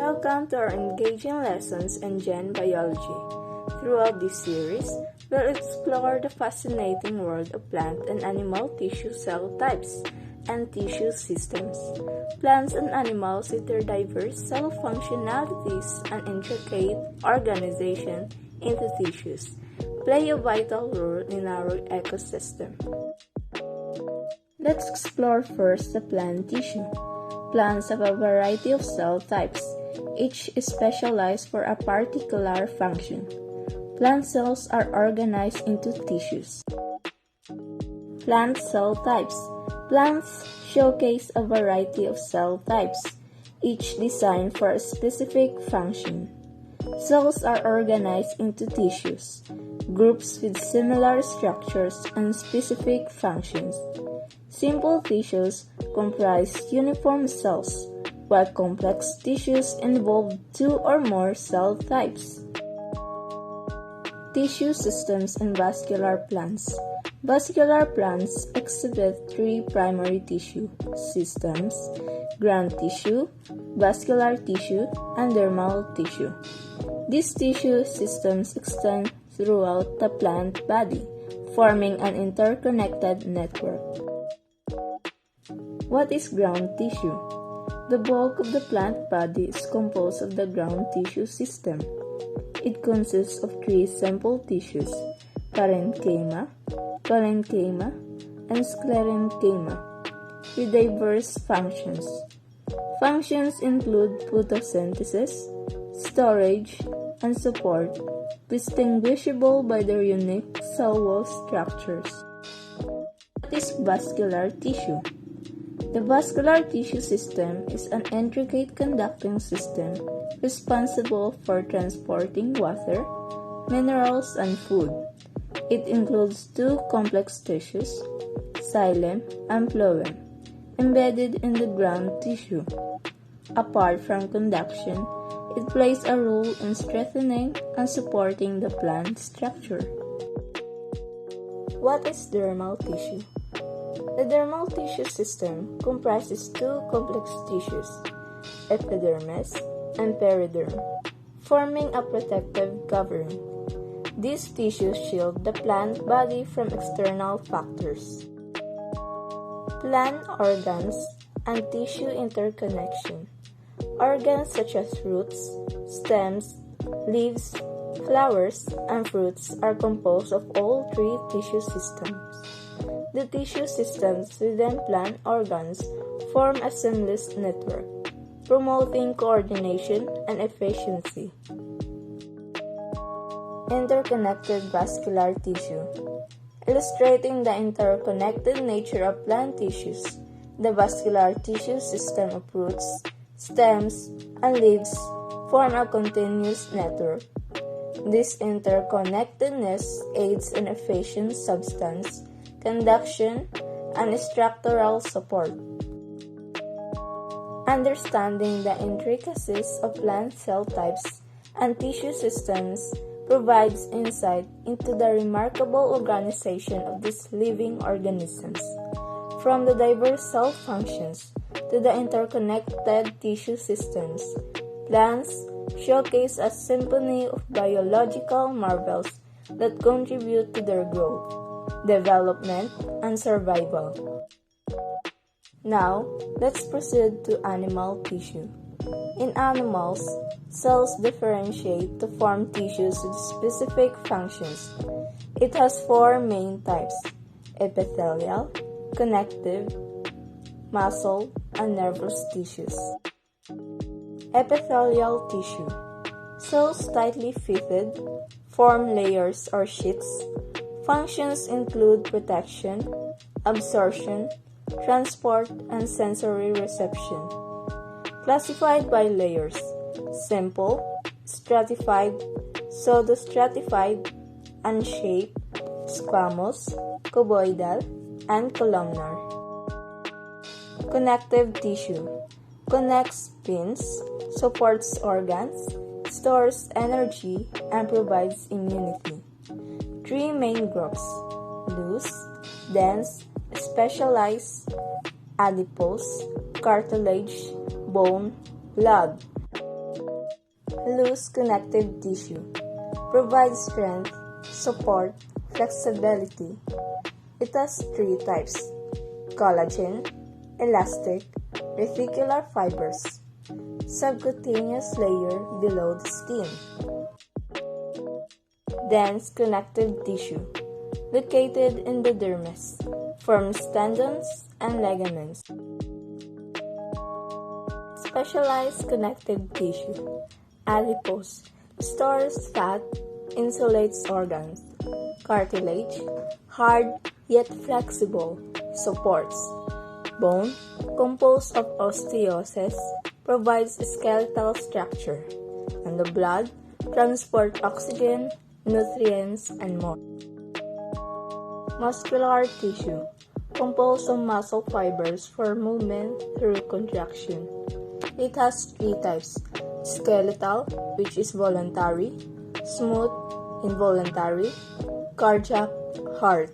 Welcome to our engaging lessons in Gen Biology. Throughout this series, we'll explore the fascinating world of plant and animal tissue cell types and tissue systems. Plants and animals with their diverse cell functionalities and intricate organization into tissues play a vital role in our ecosystem. Let's explore first the plant tissue. Plants have a variety of cell types. Each is specialized for a particular function. Plant cells are organized into tissues. Plant cell types. Plants showcase a variety of cell types, each designed for a specific function. Cells are organized into tissues, groups with similar structures and specific functions. Simple tissues comprise uniform cells, while complex tissues involve two or more cell types. Tissue systems in vascular plants. Vascular plants exhibit three primary tissue systems: ground tissue, vascular tissue, and dermal tissue. These tissue systems extend throughout the plant body, forming an interconnected network. What is ground tissue? The bulk of the plant body is composed of the ground tissue system. It consists of three simple tissues: parenchyma, parenchyma, and sclerenchyma, with diverse functions. Functions include photosynthesis, storage, and support, distinguishable by their unique cell wall structures. What is vascular tissue? The vascular tissue system is an intricate conducting system responsible for transporting water, minerals, and food. It includes two complex tissues, xylem and phloem, embedded in the ground tissue. Apart from conduction, it plays a role in strengthening and supporting the plant structure. What is dermal tissue? The dermal tissue system comprises two complex tissues, epidermis and periderm, forming a protective covering. These tissues shield the plant body from external factors. Plant organs and tissue interconnection. Organs such as roots, stems, leaves, flowers, and fruits are composed of all three tissue systems. The tissue systems within plant organs form a seamless network, promoting coordination and efficiency. Interconnected vascular tissue. Illustrating the interconnected nature of plant tissues, the vascular tissue system of roots, stems, and leaves form a continuous network. This interconnectedness aids in efficient substance conduction, and structural support. Understanding the intricacies of plant cell types and tissue systems provides insight into the remarkable organization of these living organisms, from the diverse cell functions to the interconnected tissue systems. Plants showcase a symphony of biological marvels that contribute to their growth, development, and survival. Now, let's proceed to animal tissue. In animals, cells differentiate to form tissues with specific functions. It has four main types: epithelial, connective, muscle, and nervous tissues. Epithelial tissue. Cells tightly fitted form layers or sheets. Functions include protection, absorption, transport, and sensory reception. Classified by layers: simple, stratified, pseudostratified, unshaped, squamous, cuboidal, and columnar. Connective tissue. Connects pins, supports organs, stores energy, and provides immunity. Three main groups: loose, dense, specialized, adipose, cartilage, bone, blood. Loose connective tissue provides strength, support, flexibility. It has three types: collagen, elastic, reticular fibers. Subcutaneous layer below the skin. Dense connective tissue located in the dermis, forms tendons and ligaments. Specialized connective tissue, adipose, stores fat, insulates organs. Cartilage, hard yet flexible, supports. Bone, composed of osteosis, provides skeletal structure. And the blood, transport oxygen, nutrients, and more. Muscular tissue, composed of muscle fibers for movement through contraction. It has three types: skeletal, which is voluntary; smooth, involuntary; cardiac, heart.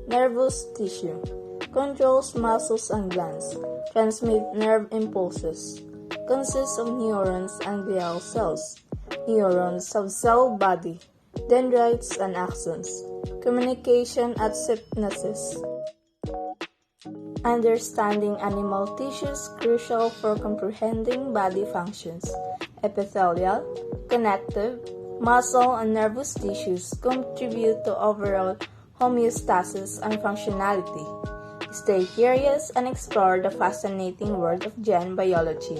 Nervous tissue, controls muscles and glands, transmit nerve impulses, consists of neurons and glial cells. Neurons have cell body, dendrites and axons. Communication at synapses. Understanding animal tissues crucial for comprehending body functions. Epithelial, connective, muscle and nervous tissues contribute to overall homeostasis and functionality. Stay curious and explore the fascinating world of gen biology.